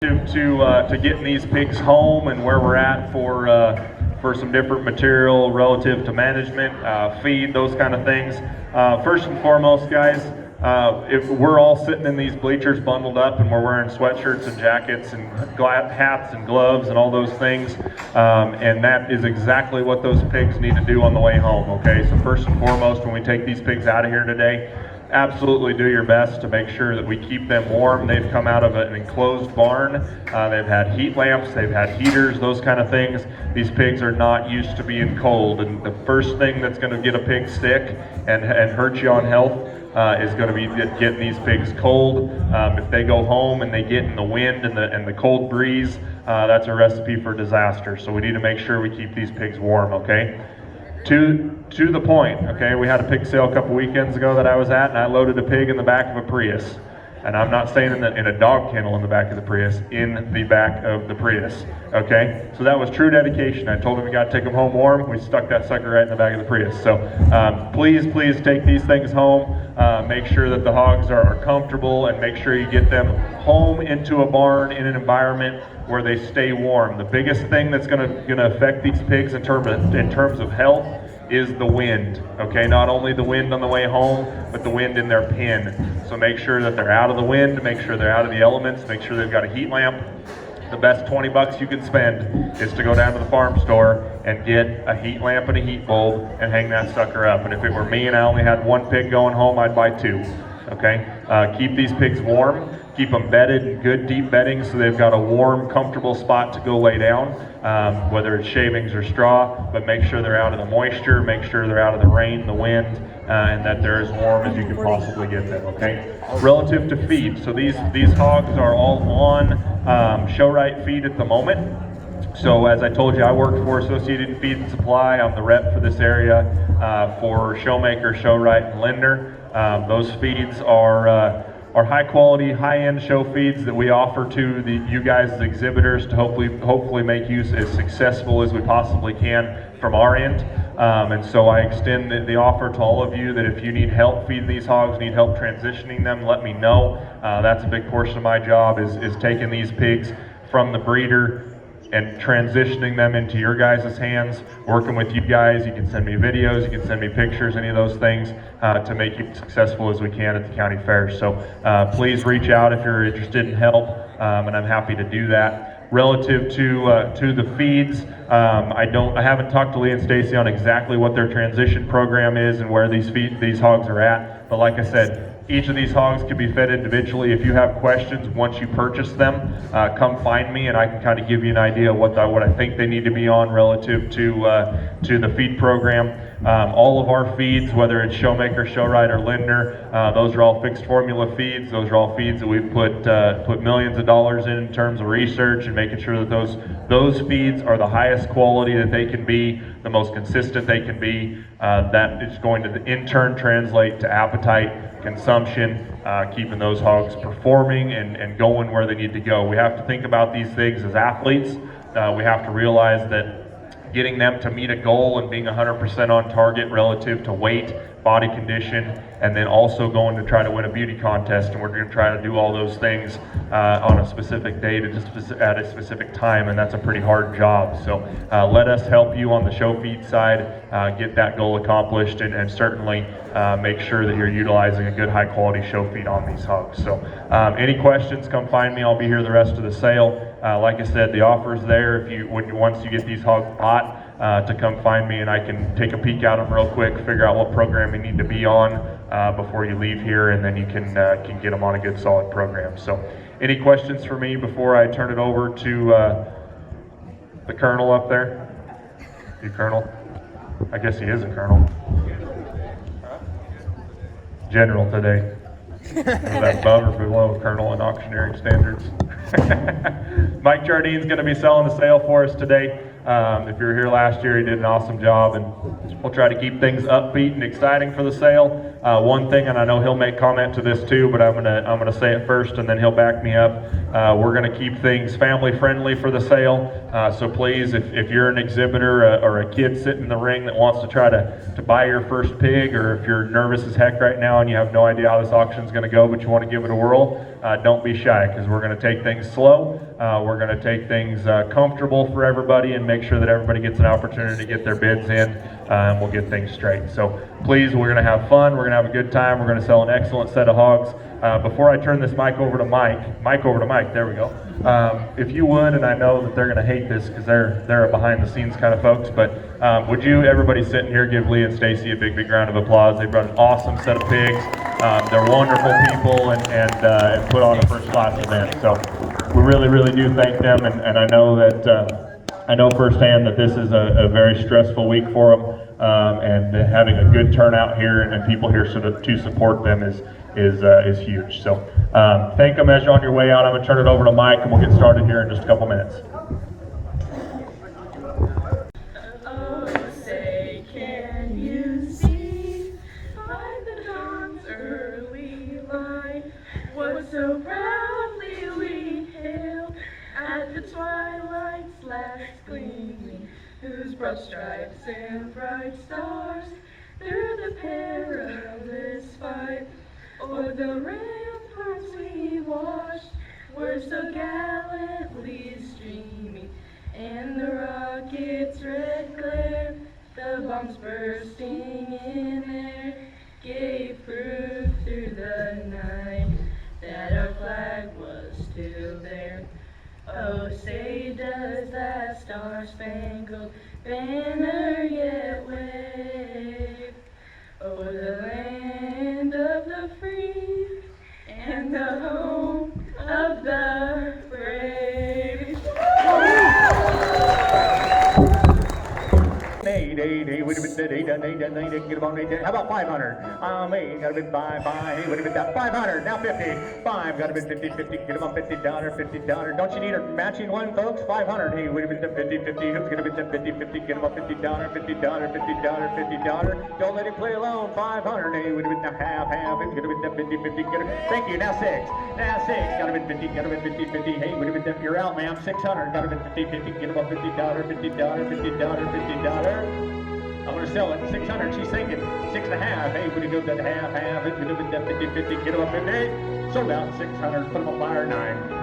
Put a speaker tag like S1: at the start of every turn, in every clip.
S1: To getting these pigs home and where we're at for some different material relative to management, feed, those kind of things. First and foremost, guys, if we're all sitting in these bleachers bundled up and we're wearing sweatshirts and jackets and hats and gloves and all those things, and that is exactly what those pigs need to do on the way home, okay? So first and foremost, when we take these pigs out of here today, absolutely do your best to make sure that we keep them warm. They've come out of an enclosed barn. They've had heat lamps, they've had heaters, those kind of things. These pigs are not used to being cold, and the first thing that's going to get a pig sick and hurt you on health is going to be getting these pigs cold. If they go home and they get in the wind and the cold breeze, that's a recipe for disaster. So we need to make sure we keep these pigs warm, okay? To the point, okay, we had a pig sale a couple weekends ago that I was at, and I loaded a pig in the back of a Prius. And I'm not saying in a dog kennel in the back of the Prius, in the back of the Prius, okay? So that was true dedication. I told him we got to take them home warm. We stuck that sucker right in the back of the Prius. So please take these things home. Make sure that the hogs are comfortable, and make sure you get them home into a barn in an environment where they stay warm. The biggest thing that's gonna affect these pigs in terms of health is the wind, okay? Not only the wind on the way home, but the wind in their pen. So make sure that they're out of the wind, make sure they're out of the elements, make sure they've got a heat lamp. The best 20 bucks you can spend is to go down to the farm store and get a heat lamp and a heat bulb and hang that sucker up. And if it were me and I only had one pig going home, I'd buy two, okay? Keep these pigs warm. Keep them bedded in good deep bedding so they've got a warm, comfortable spot to go lay down, whether it's shavings or straw, but make sure they're out of the moisture, make sure they're out of the rain, the wind, and that they're as warm as you can possibly get them, okay? Relative to feed, so these hogs are all on show-right feed at the moment. So as I told you, I work for Associated Feed and Supply. I'm the rep for this area for Showmaker, Show-Right, and Linder. Those feeds are high quality, high-end show feeds that we offer to you guys as exhibitors to hopefully make you as successful as we possibly can from our end. And so I extend the offer to all of you that if you need help feeding these hogs, need help transitioning them, let me know. That's a big portion of my job is taking these pigs from the breeder and transitioning them into your guys' hands, working with you guys. You can send me videos, you can send me pictures, any of those things to make you as successful as we can at the county fair. So please reach out if you're interested in help, and I'm happy to do that. Relative to the feeds, I haven't talked to Lee and Stacy on exactly what their transition program is and where these hogs are at, but like I said, each of these hogs can be fed individually. If you have questions once you purchase them, come find me and I can kind of give you an idea of what I think they need to be on relative to the feed program. All of our feeds, whether it's Showmaker, Show-Right, or Linder, those are all fixed formula feeds. Those are all feeds that we've put millions of dollars in terms of research and making sure that those feeds are the highest quality that they can be, the most consistent they can be. That is going to in turn translate to appetite, consumption, keeping those hogs performing and going where they need to go. We have to think about these things as athletes. We have to realize that getting them to meet a goal and being 100% on target relative to weight, body condition, and then also going to try to win a beauty contest, and we're going to try to do all those things on a specific date at a specific time, and that's a pretty hard job. So let us help you on the show feed side get that goal accomplished, and certainly make sure that you're utilizing a good high quality show feed on these hogs. So any questions, come find me. I'll be here the rest of the sale. Like I said, the offer's there once you get these hogs hot, to come find me and I can take a peek at them real quick, figure out what program you need to be on before you leave here, and then you can get them on a good solid program. So any questions for me before I turn it over to the colonel up there? You colonel? I guess he is a colonel. General today. Is that above or below colonel in auctioneering standards? Mike Jardine's going to be selling the sale for us today. If you were here last year, he did an awesome job, and we'll try to keep things upbeat and exciting for the sale. One thing, and I know he'll make comment to this too, but I'm gonna say it first, and then he'll back me up. We're gonna keep things family friendly for the sale. So please, if you're an exhibitor or a kid sitting in the ring that wants to try to buy your first pig, or if you're nervous as heck right now and you have no idea how this auction's gonna go, but you want to give it a whirl, don't be shy, because we're gonna take things slow. We're going to take things comfortable for everybody and make sure that everybody gets an opportunity to get their bids in, and we'll get things straight. So please, we're going to have fun. We're going to have a good time. We're going to sell an excellent set of hogs. Before I turn this mic over to Mike over to Mike, there we go. If you would, and I know that they're going to hate this because they're behind the scenes kind of folks, but would you, everybody sitting here, give Lee and Stacy a big round of applause. They brought an awesome set of pigs. They're wonderful people and put on a first class event. So we really do thank them, and I know that I know firsthand that this is a very stressful week for them, and having a good turnout here and people here to support them is huge. So thank them as you're on your way out. I'm going to turn it over to Mike, and we'll get started here in just a couple minutes.
S2: Oh, say, can you see by the dawn's early light what so proudly we hailed at the twilight's last gleaming, whose broad stripes and bright stars through the perilous fight o'er the ramparts we watched were so gallantly streaming, and the rocket's red glare, the bombs bursting in air, gave proof through the night that our flag was still there. Oh, say, does that star-spangled banner yet wave o'er the land of the free and the home of the brave?
S3: How about 500? Got a bid 5, would have been that 500. Now 50. 5, got a bid 50, 50. Get them on $50, $50. Don't you need a matching one, folks? 500. Hey, would have been 50, 50. Who's gonna bid 50, 50? Get them on $50, $50, $50, $50. Don't let him play alone. 500. Hey, would have been half. Who's gonna bid 50, 50? Get him. Thank you. Now 6. Now 6. Got a bid 50. Got a bid 50, 50. Hey, would have been you're out, ma'am. 600. Got a bid 50, 50. Get them on $50, $50, $50. I'm going to sell it. 600. She's thinking 6.5. Hey, would you go that half? It's going to be that 50, 50. Get them up 50. Sold out. 600. Put them on buyer 9.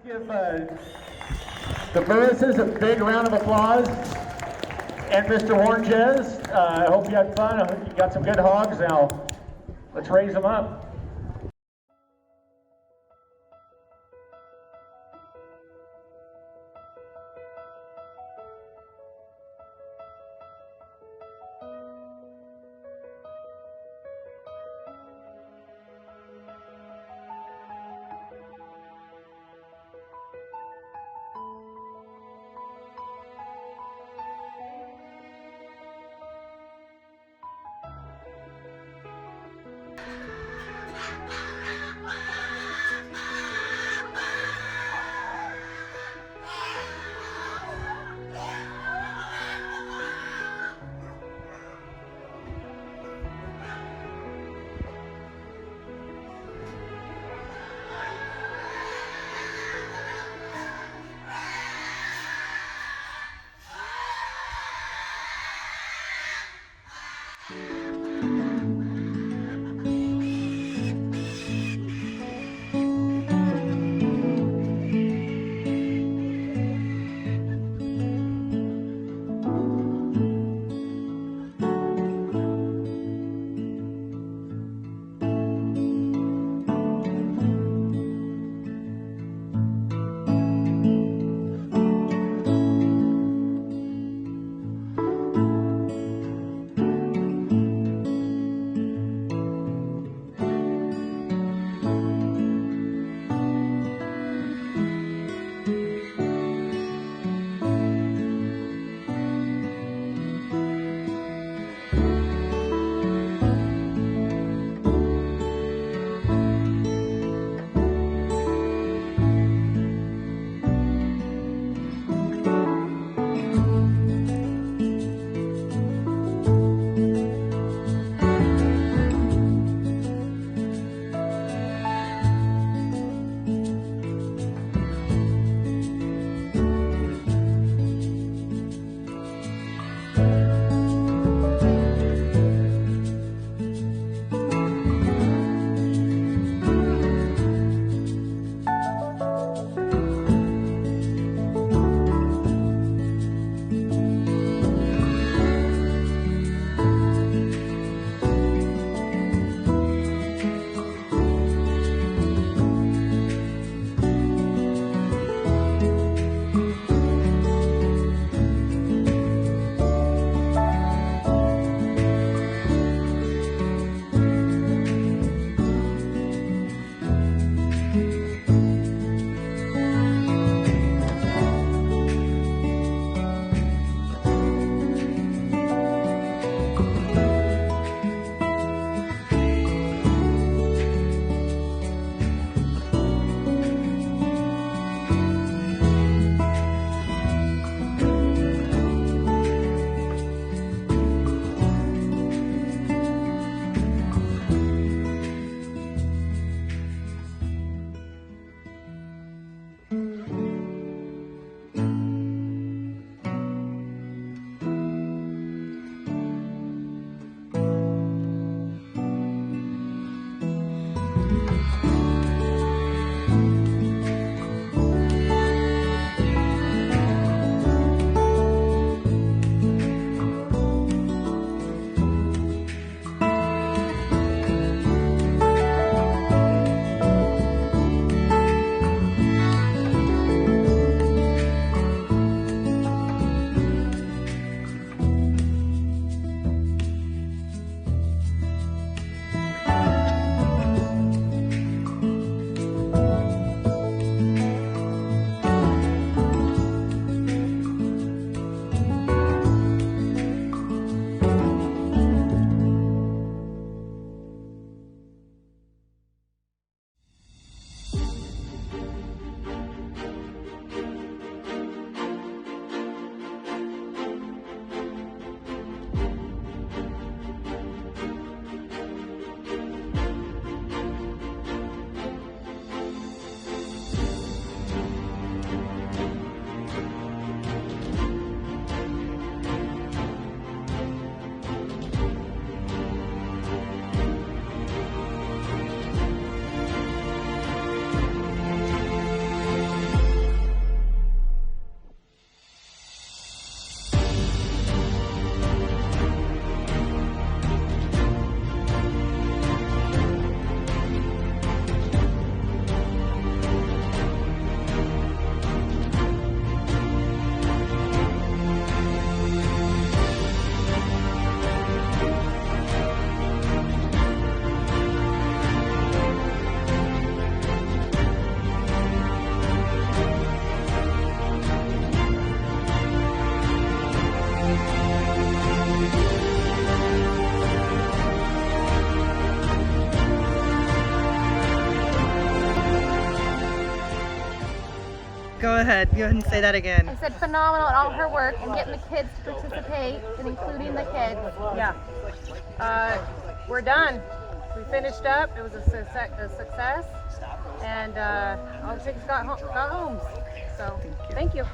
S3: Give the Burrises a big round of applause, and Mr. Warnjes. I hope you had fun. I hope you got some good hogs. Now, let's raise them up.
S4: Go ahead and say that again.
S5: I said phenomenal at all her work and getting the kids to participate and including the kids.
S6: Yeah. We're done. We finished up. It was a success. And all the pigs got homes. So, thank you.